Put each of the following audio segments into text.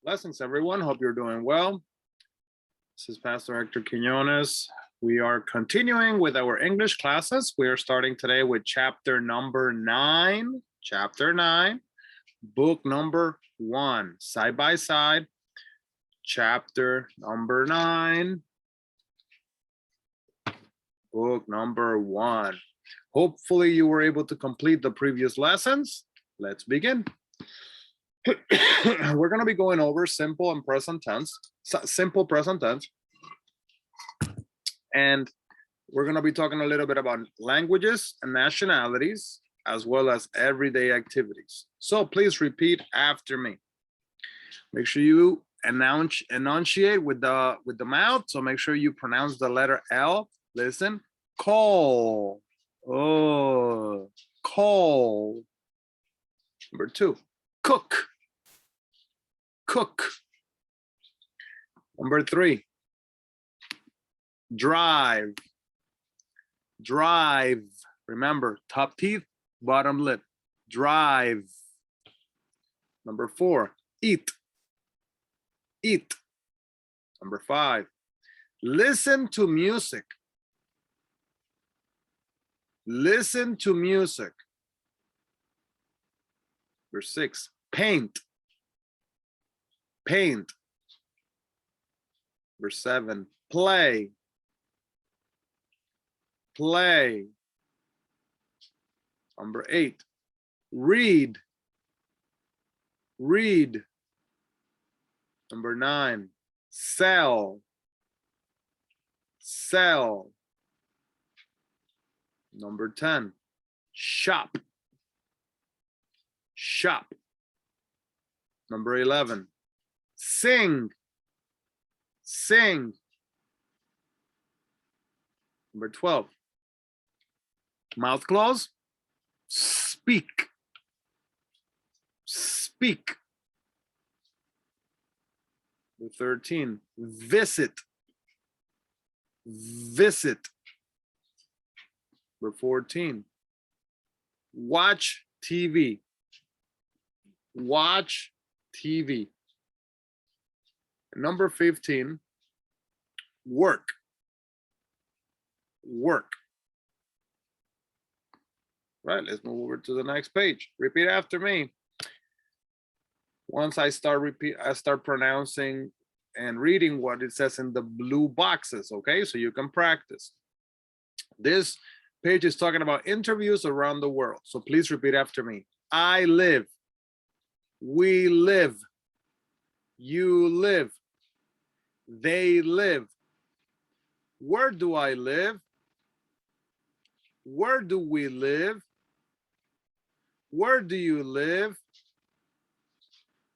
Blessings, everyone. Hope you're doing well. This is Pastor Hector Quinones. We are continuing with our English classes. We are starting today with chapter number 9. Chapter 9, book number 1. Side by side. Chapter number 9, book number 1. Hopefully you were able to complete the previous lessons. Let's begin. We're going to be going over simple and present tense, simple present tense. And we're going to be talking a little bit about languages and nationalities, as well as everyday activities. So please repeat after me. Make sure you enunciate with the mouth. So make sure you pronounce the letter L. Listen, call. Oh, call. Number 2, cook. Cook. Number 3, drive. Drive. Remember, top teeth, bottom lip. Drive. Number 4, eat. Eat. Number 5, listen to music. Listen to music. Number 6, paint. Paint. Number 7, play. Play. Number 8, read. Read. Number 9, sell. Sell. Number 10, shop. Shop. Number 11, sing. Sing. Number 12, mouth closed, speak. Speak. Number 13, visit. Visit. Number 14, watch TV. Watch TV. Number 15, work. Work. Right, let's move over to the next page. Repeat after me. Once I start pronouncing and reading what it says in the blue boxes, okay? So you can practice. This page is talking about interviews around the world. So please repeat after me. I live. We live. You live. They live. Where do I live? Where do we live? Where do you live?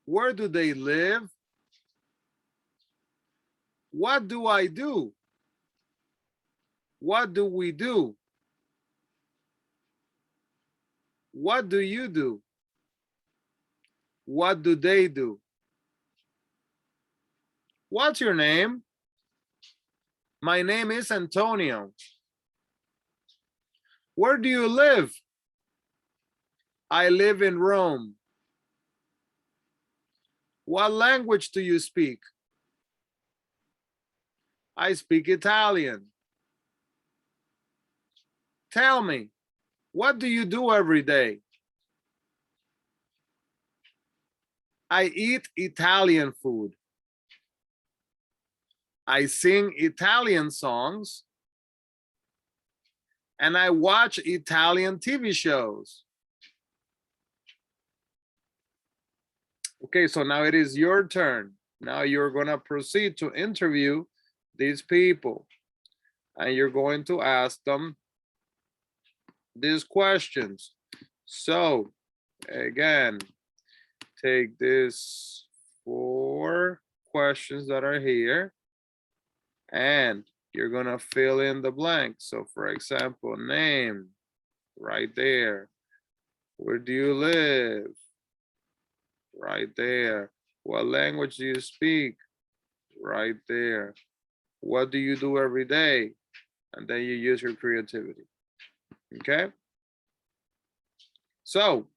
Where do they live? What do I do? What do we do? What do you do? What do they do? What's your name? My name is Antonio. Where do you live? I live in Rome. What language do you speak? I speak Italian. Tell me, what do you do every day? I eat Italian food. I sing Italian songs. And I watch Italian TV shows. Okay, so now it is your turn. Now you're going to proceed to interview these people. And you're going to ask them these questions. So, again, take these 4 questions that are here. And you're going to fill in the blanks. So, for example, name, right there. Where do you live? Right there. What language do you speak? Right there. What do you do every day? And then you use your creativity. Okay? So,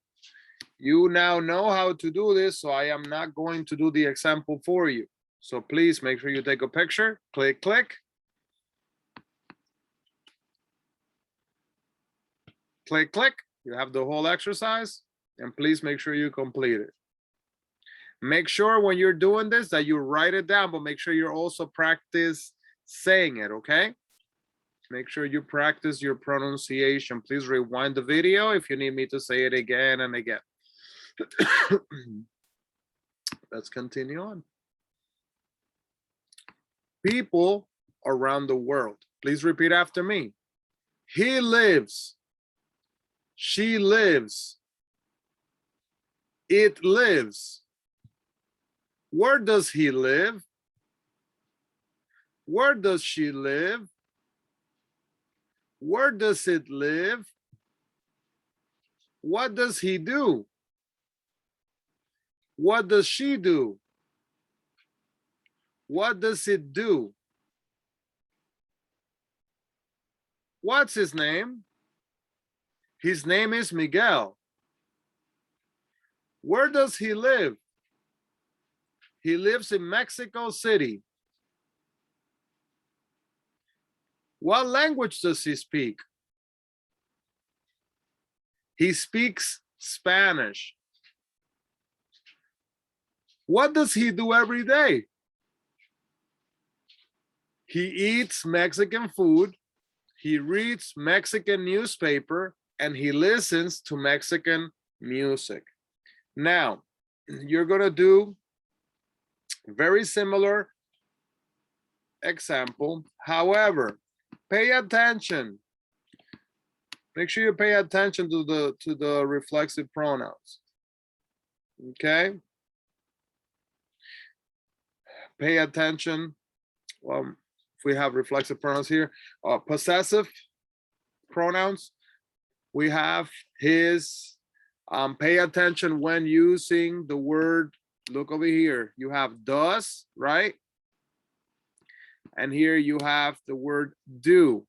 You now know how to do this, so I am not going to do the example for you. So please make sure you take a picture, click, click. Click, click. You have the whole exercise, and please make sure you complete it. Make sure when you're doing this that you write it down, but make sure you also practice saying it, okay? Make sure you practice your pronunciation. Please rewind the video if you need me to say it again and again. Let's continue on. People around the world. Please repeat after me. He lives. She lives. It lives. Where does he live? Where does she live? Where does it live? What does he do? What does she do? What does it do? What's his name? His name is Miguel. Where does he live? He lives in Mexico City. What language does he speak? He speaks Spanish. What does he do every day? He eats Mexican food, he reads Mexican newspaper, and he listens to Mexican music. Now, you're gonna do very similar example. However, pay attention. Make sure you pay attention to the reflexive pronouns. Okay? Pay attention. If we have reflexive pronouns here, possessive pronouns, we have his. Pay attention when using the word. Look over here. You have does, right? And here you have the word do.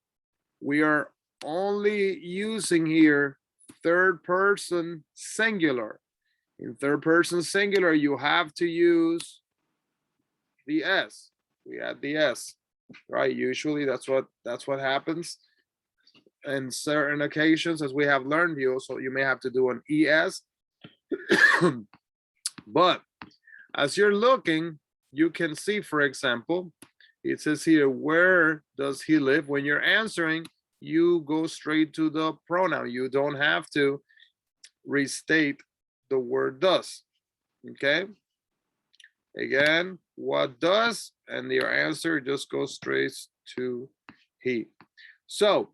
We are only using here third person singular. In third person singular, you have to use the S. We add the S, right? Usually that's what happens. In certain occasions, as we have learned, you may have to do an ES. But as you're looking, you can see, for example, it says here, where does he live? When you're answering, you go straight to the pronoun. You don't have to restate the word does. Okay? Again, what does? And your answer just goes straight to he. So,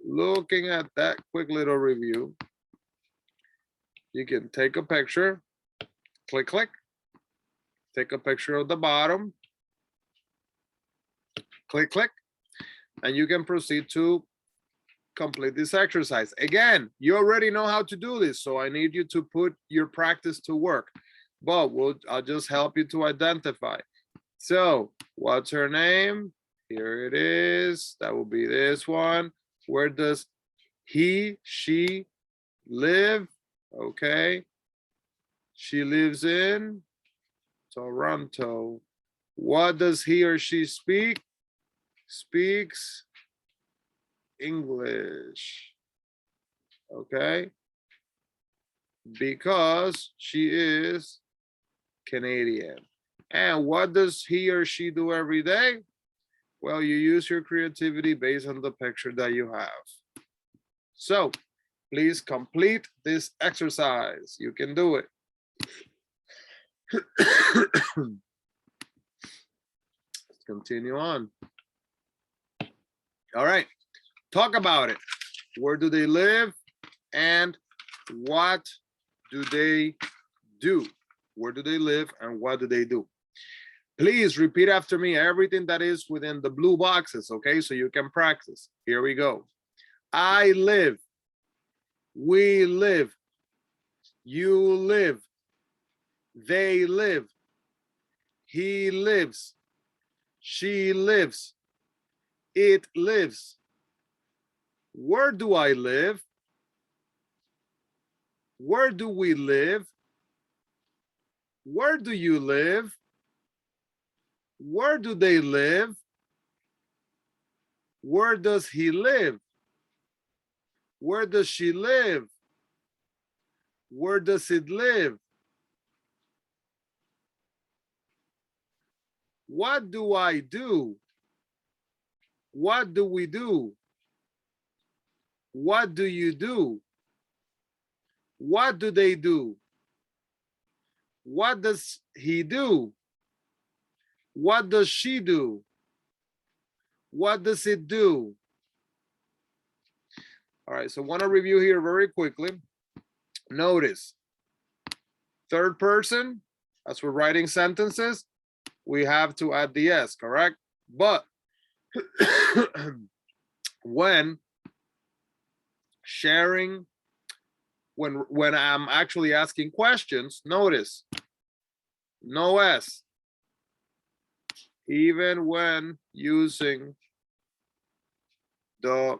looking at that quick little review, you can take a picture, click, click, take a picture of the bottom, click, click, and you can proceed to complete this exercise. Again, you already know how to do this, so I need you to put your practice to work, but I'll just help you to identify. So, what's her name? Here it is. That will be this one. Where does he, she live? Okay. She lives in Toronto. What does he or she speak? Speaks English. Okay. Because she is Canadian. And what does he or she do every day? Well, you use your creativity based on the picture that you have. So, please complete this exercise. You can do it. Let's continue on. All right, talk about it. Where do they live and what do they do? Where do they live and what do they do? Please repeat after me everything that is within the blue boxes, okay? So you can practice. Here we go. I live. We live. You live. They live. He lives. She lives. It lives. Where do I live? Where do we live? Where do you live? Where do they live? Where does he live? Where does she live? Where does it live? What do I do? What do we do? What do you do? What do they do? What does he do? What does she do? What does it do? All right, so I want to review here very quickly. Notice, third person, as we're writing sentences, we have to add the S, correct? But when sharing, when I'm actually asking questions, notice, no S. Even when using the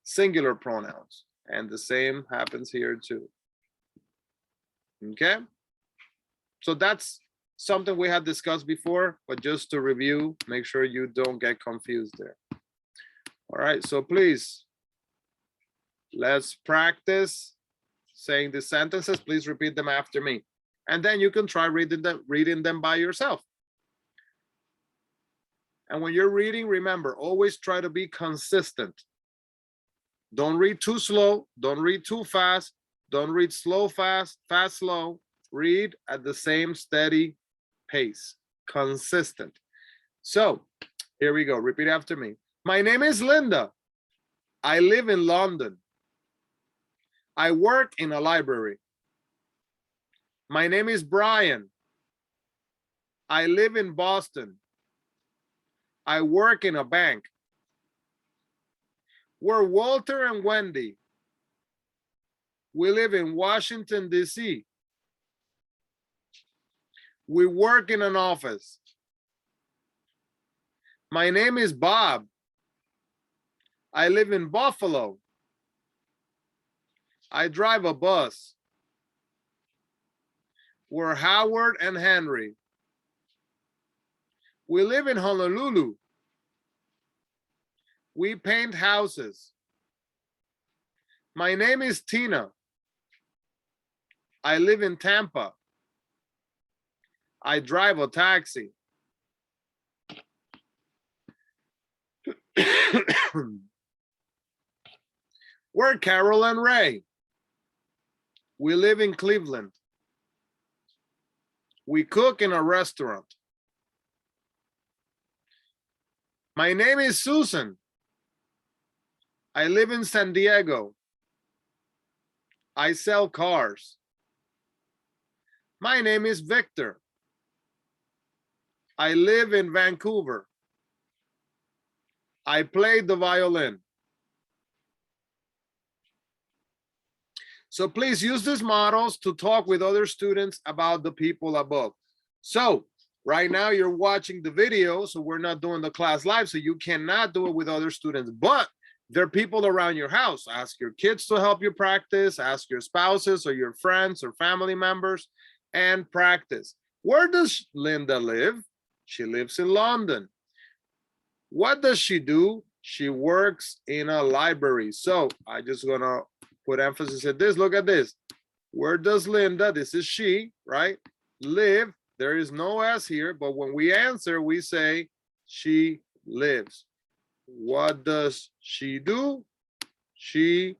singular pronouns. And the same happens here too. Okay? So that's something we had discussed before, but just to review, make sure you don't get confused there. All right, so please, let's practice saying the sentences. Please repeat them after me. And then you can try reading them by yourself. And when you're reading, remember, always try to be consistent. Don't read too slow. Don't read too fast. Don't read slow, fast, fast, slow. Read at the same steady pace, consistent. So here we go. Repeat after me. My name is Linda. I live in London. I work in a library. My name is Brian. I live in Boston. I work in a bank. We're Walter and Wendy. We live in Washington, D.C. We work in an office. My name is Bob. I live in Buffalo. I drive a bus. We're Howard and Henry. We live in Honolulu. We paint houses. My name is Tina. I live in Tampa. I drive a taxi. We're Carol and Ray. We live in Cleveland. We cook in a restaurant. My name is Susan. I live in San Diego. I sell cars. My name is Victor. I live in Vancouver. I play the violin. So please use these models to talk with other students about the people above. So right now you're watching the video, so we're not doing the class live, so you cannot do it with other students, but there are people around your house. Ask your kids to help you practice, ask your spouses or your friends or family members, and practice. Where does Linda live? She lives in London. What does she do? She works in a library. So I just gonna put emphasis at this. Look at this. Where does Linda, this is she, right, live? There is no S here, but when we answer, we say she lives. What does she do? She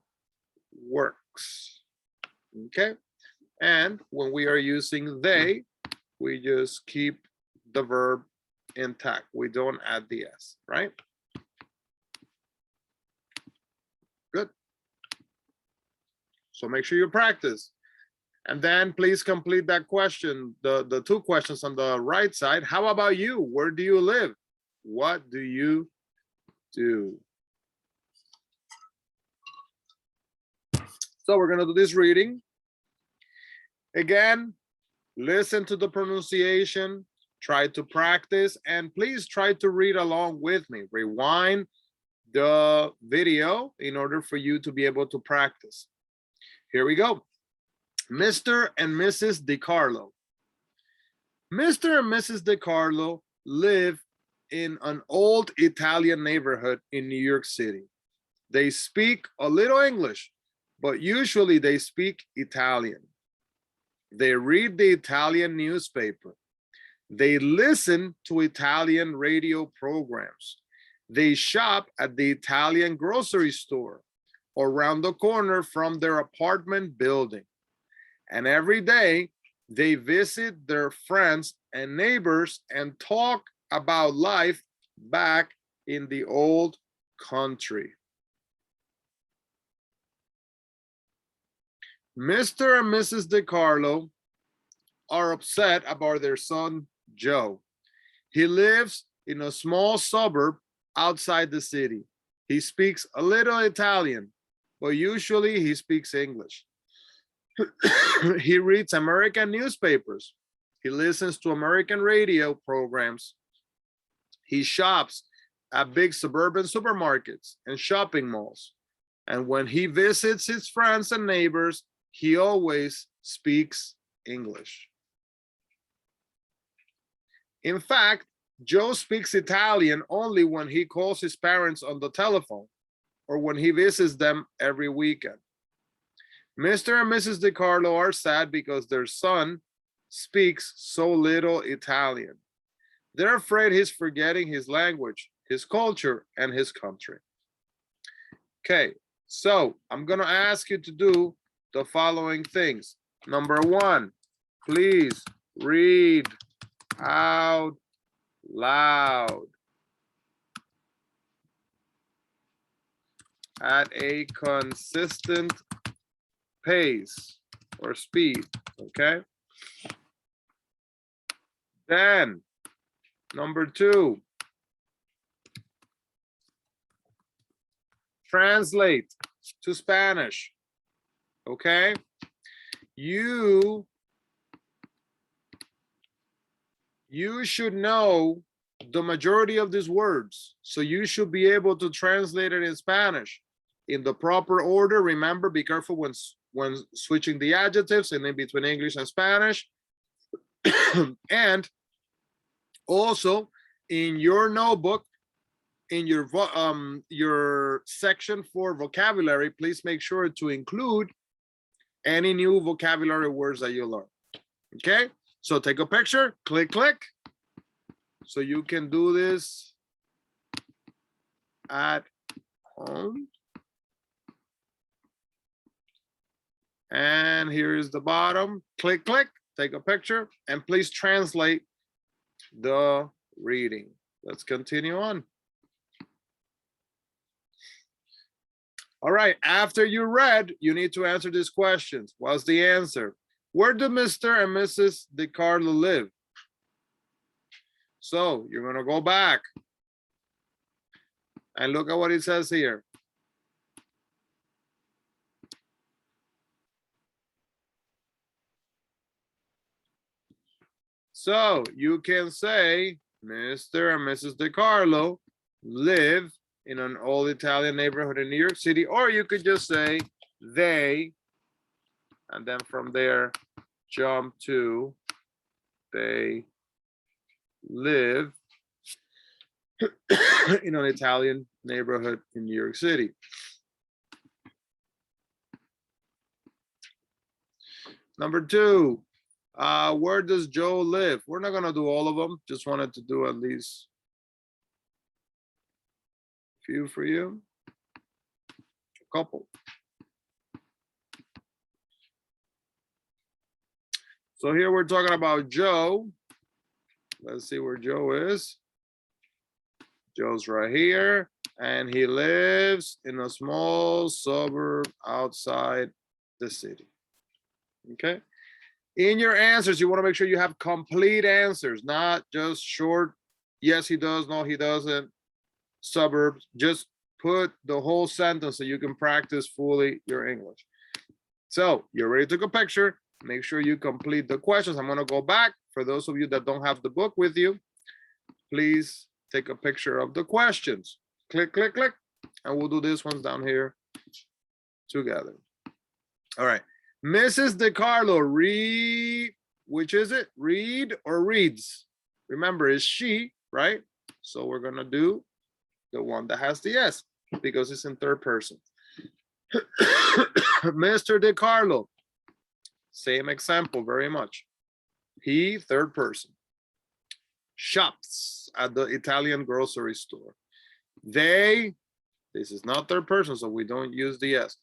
works. Okay. And when we are using they, we just keep the verb intact. We don't add the S, right? Good. So make sure you practice. And then please complete that question, the two questions on the right side. How about you? Where do you live? What do you do? So we're gonna do this reading. Again, listen to the pronunciation, try to practice, and please try to read along with me. Rewind the video in order for you to be able to practice. Here we go. Mr. and Mrs. DiCarlo. Mr. and Mrs. DiCarlo live in an old Italian neighborhood in New York City. They speak a little English, but usually they speak Italian. They read the Italian newspaper. They listen to Italian radio programs. They shop at the Italian grocery store around the corner from their apartment building. And every day they visit their friends and neighbors and talk about life back in the old country. Mr. and Mrs. DiCarlo are upset about their son, Joe. He lives in a small suburb outside the city. He speaks a little Italian, but usually he speaks English. He reads American newspapers. He listens to American radio programs. He shops at big suburban supermarkets and shopping malls. And when he visits his friends and neighbors, he always speaks English. In fact, Joe speaks Italian only when he calls his parents on the telephone or when he visits them every weekend. Mr. and Mrs. DiCarlo are sad because their son speaks so little Italian. They're afraid he's forgetting his language, his culture, and his country. Okay, so I'm gonna ask you to do the following things. Number one, please read out loud at a consistent pace or speed, okay? Then, number two, translate to Spanish, okay? You should know the majority of these words, so you should be able to translate it in Spanish in the proper order. Remember, be careful when switching the adjectives and in between English and Spanish. And also in your notebook, in your section for vocabulary, please make sure to include any new vocabulary words that you learn. Okay, so take a picture, click, so you can do this at home. And here is the bottom, click, take a picture, and please translate the reading. Let's continue on. All right, after you read, you need to answer these questions. What's the answer? Where do Mr. and Mrs. DiCarlo live? So you're gonna go back and look at what it says here. So you can say Mr. and Mrs. DiCarlo live in an old Italian neighborhood in New York City, or you could just say they, and then from there jump to they live in an Italian neighborhood in New York City. Number two, where does Joe live? We're not gonna do all of them, just wanted to do at least a few for you, a couple. So here we're talking about Joe. Let's see where Joe is. Joe's right here, and he lives in a small suburb outside the city. Okay. In your answers, you want to make sure you have complete answers, not just short, yes, he does, no, he doesn't, suburbs. Just put the whole sentence so you can practice fully your English. So you already took a picture. Make sure you complete the questions. I'm going to go back. For those of you that don't have the book with you, please take a picture of the questions. Click, and we'll do this ones down here together. All right. Mrs. DeCarlo, read, which is it? Read or reads? Remember, it's she, right? So we're going to do the one that has the S because it's in third person. Mr. DeCarlo, same example very much. He, third person. Shops at the Italian grocery store. They, this is not third person, so we don't use the S.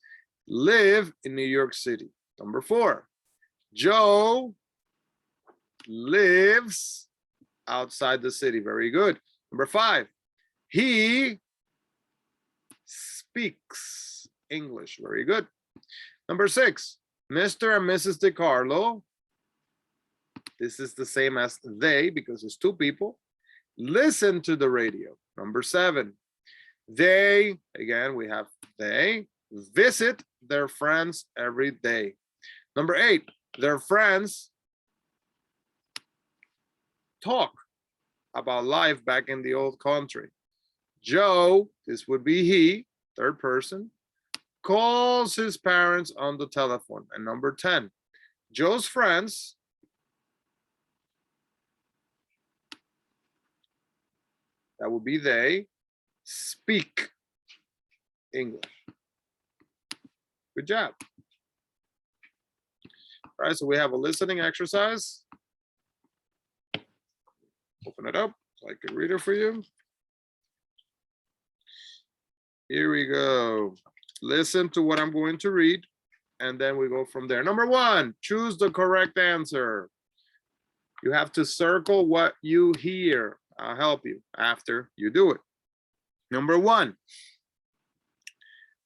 Live in New York City. Number 4. Joe lives outside the city. Very good. Number 5. He speaks English. Very good. Number 6. Mr. and Mrs. DeCarlo. This is the same as they because it's 2 people. Listen to the radio. Number 7. They, again, we have they, visit their friends every day. Number 8, their friends talk about life back in the old country. Joe, this would be he, third person, calls his parents on the telephone. And number 10, Joe's friends that would be they, speak English. Good job. All right, so we have a listening exercise. Open it up so I can read it for you. Here we go. Listen to what I'm going to read, and then we go from there. Number 1, choose the correct answer. You have to circle what you hear. I'll help you after you do it. Number 1,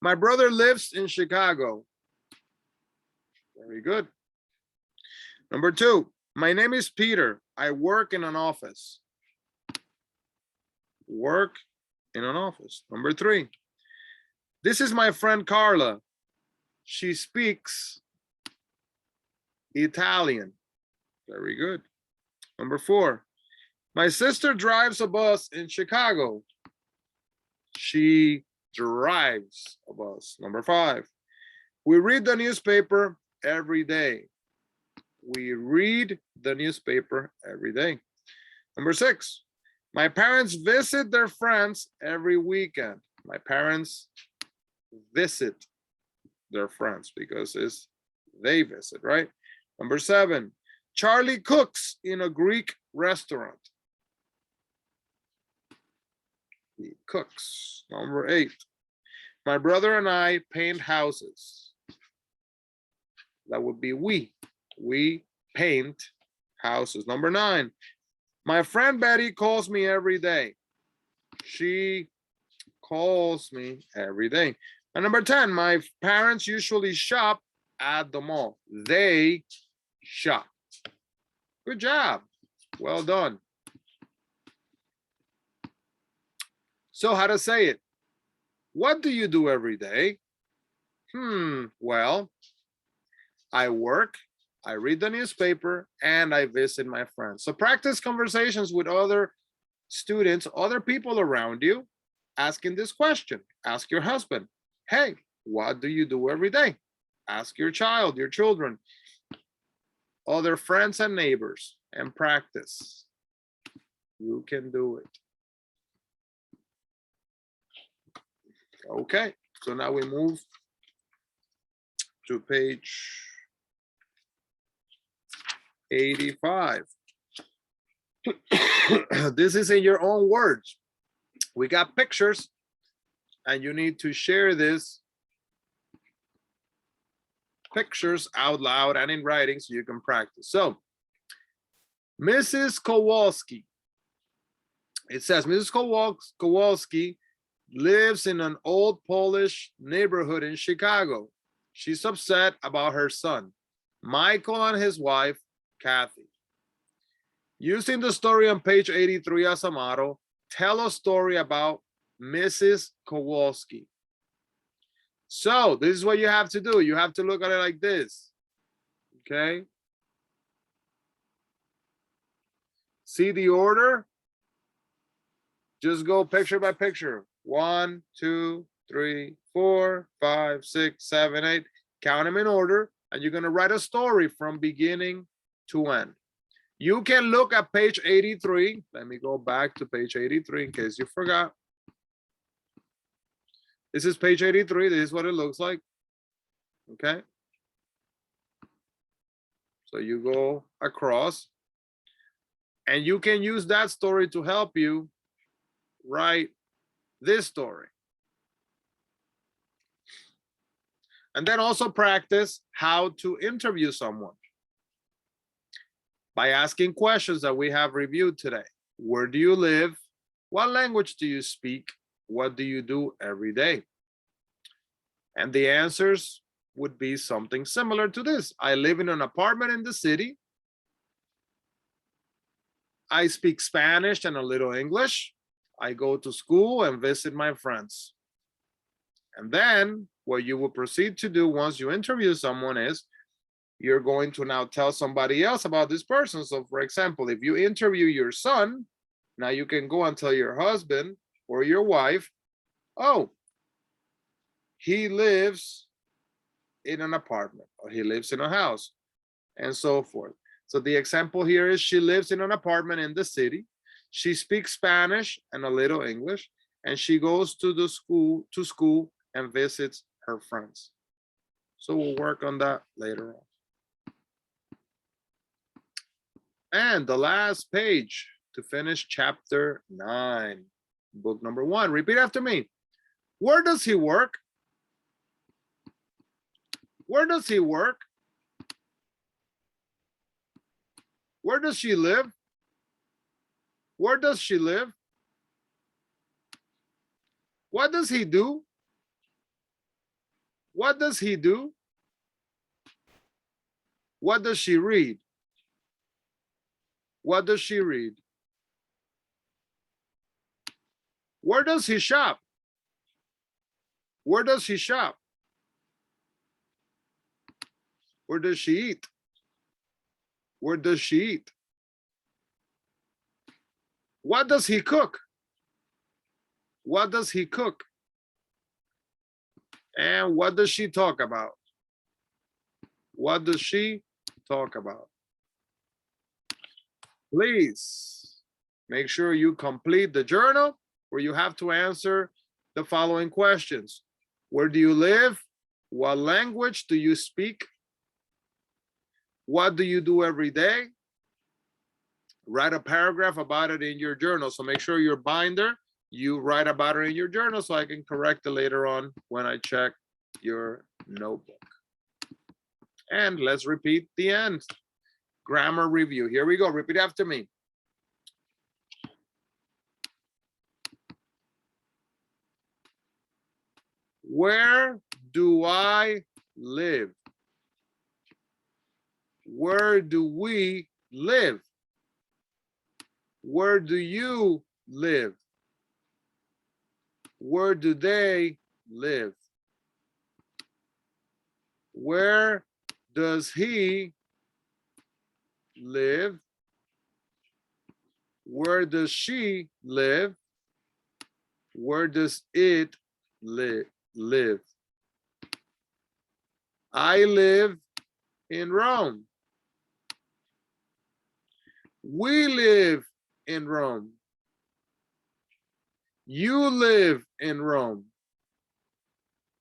my brother lives in Chicago. Very good. Number 2, my name is Peter. I work in an office. Work in an office. Number 3, this is my friend Carla. She speaks Italian. Very good. Number 4, my sister drives a bus in Chicago. She drives a bus. Number 5, we read the newspaper every day. We read the newspaper every day. Number 6, my parents visit their friends every weekend. My parents visit their friends because it's they visit, right? Number 7, Charlie cooks in a Greek restaurant. He cooks. Number 8, my brother and I paint houses. That would be we. We paint houses. Number 9, my friend Betty calls me every day. She calls me every day. And number 10, my parents usually shop at the mall. They shop. Good job. Well done. So how to say it? What do you do every day? Well, I work, I read the newspaper, and I visit my friends. So practice conversations with other students, other people around you, asking this question. Ask your husband, hey, what do you do every day? Ask your child, your children, other friends and neighbors, and practice. You can do it. Okay, so now we move to page 85. This is in your own words. We got pictures, and you need to share this pictures out loud and in writing so you can practice. So, Mrs. Kowalski. It says, Mrs. Kowalski lives in an old Polish neighborhood in Chicago. She's upset about her son, Michael, and his wife, Kathy. Using the story on page 83 as a model, tell a story about Mrs. Kowalski. So this is what you have to do. You have to look at it like this. Okay. See the order? Just go picture by picture. 1, 2, 3, 4, 5, 6, 7, 8. count them in order, and you're going to write a story from beginning to end. You can look at page 83. Let me go back to page 83 in case you forgot. This is page 83. This is what it looks like. Okay. So you go across, and you can use that story to help you write this story. And then also practice how to interview someone by asking questions that we have reviewed today. Where do you live? What language do you speak? What do you do every day? And the answers would be something similar to this. I live in an apartment in the city. I speak Spanish and a little English. I go to school and visit my friends. And then what you will proceed to do once you interview someone is you're going to now tell somebody else about this person. So for example, if you interview your son, now you can go and tell your husband or your wife, oh, he lives in an apartment, or he lives in a house, and so forth. So the example here is she lives in an apartment in the city. She speaks Spanish and a little English, and she goes to the school and visits her friends. So we'll work on that later on. And the last page to finish chapter 9, book number 1. Repeat after me. Where does he work? Where does he work? Where does she live? Where does she live? What does he do? What does he do? What does she read? What does she read? Where does he shop? Where does he shop? Where does she eat? Where does she eat? What does he cook? What does he cook? And what does she talk about? What does she talk about? Please make sure you complete the journal where you have to answer the following questions. Where do you live? What language do you speak? What do you do every day? Write a paragraph about it in your journal. So make sure your binder, you write about it in your journal so I can correct it later on when I check your notebook. And let's repeat the end. Grammar review. Here we go. Repeat after me. Where do I live? Where do we live? Where do you live? Where do they live? Where does he live? Where does she live? Where does it live? I live in Rome. We live in Rome. You live in Rome.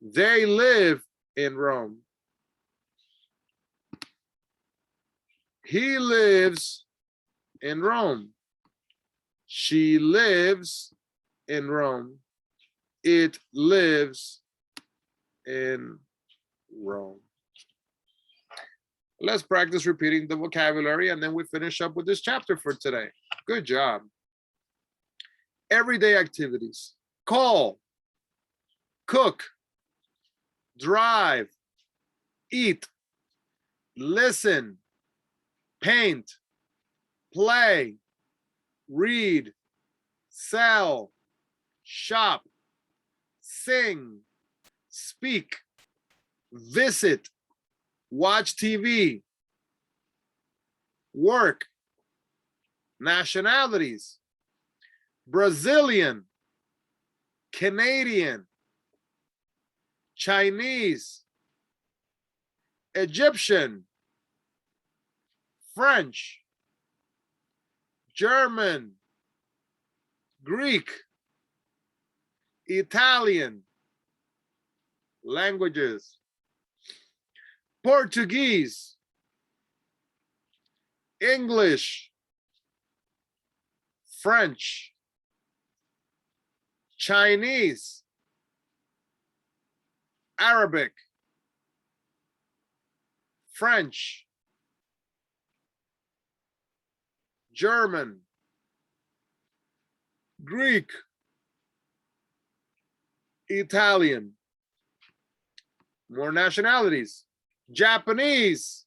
They live in Rome. He lives in Rome. She lives in Rome. It lives in Rome. Let's practice repeating the vocabulary and then we finish up with this chapter for today. Good job. Everyday activities. Call, cook, drive, eat, listen, paint, play, read, sell, shop, sing, speak, visit, watch TV, work, nationalities, Brazilian, Canadian, Chinese, Egyptian, French, German, Greek, Italian, languages, Portuguese, English, French, Chinese, Arabic, French, German, Greek, Italian. More nationalities. Japanese,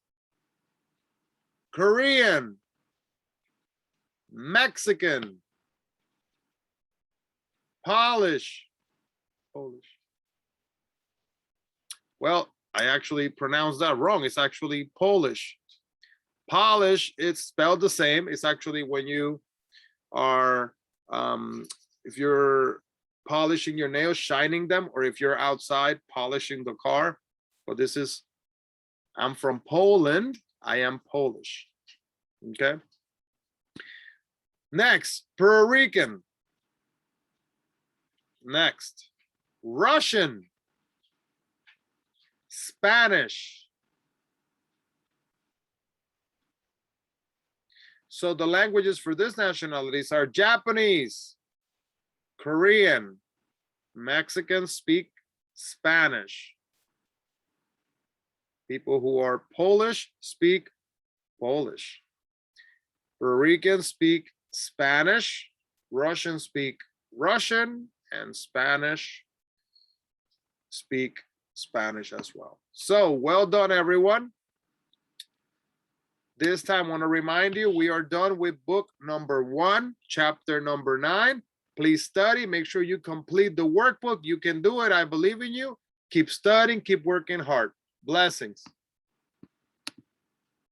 Korean, Mexican, Polish. Well, I actually pronounced that wrong. It's actually Polish. Polish, it's spelled the same. It's actually when you are, if you're polishing your nails, shining them, or if you're outside polishing the car. But this is, I'm from Poland. I am Polish. Okay. Next, Puerto Rican. Next, Russian, Spanish. So the languages for these nationalities are Japanese, Korean, Mexicans speak Spanish. People who are Polish speak Polish. Puerto Ricans speak Spanish, Russians speak Russian, and Spanish speak Spanish as well. So well done, everyone. This time I want to remind you, we are done with book number 1, chapter number 9. Please study, make sure you complete the workbook. You can do it, I believe in you. Keep studying, keep working hard. Blessings.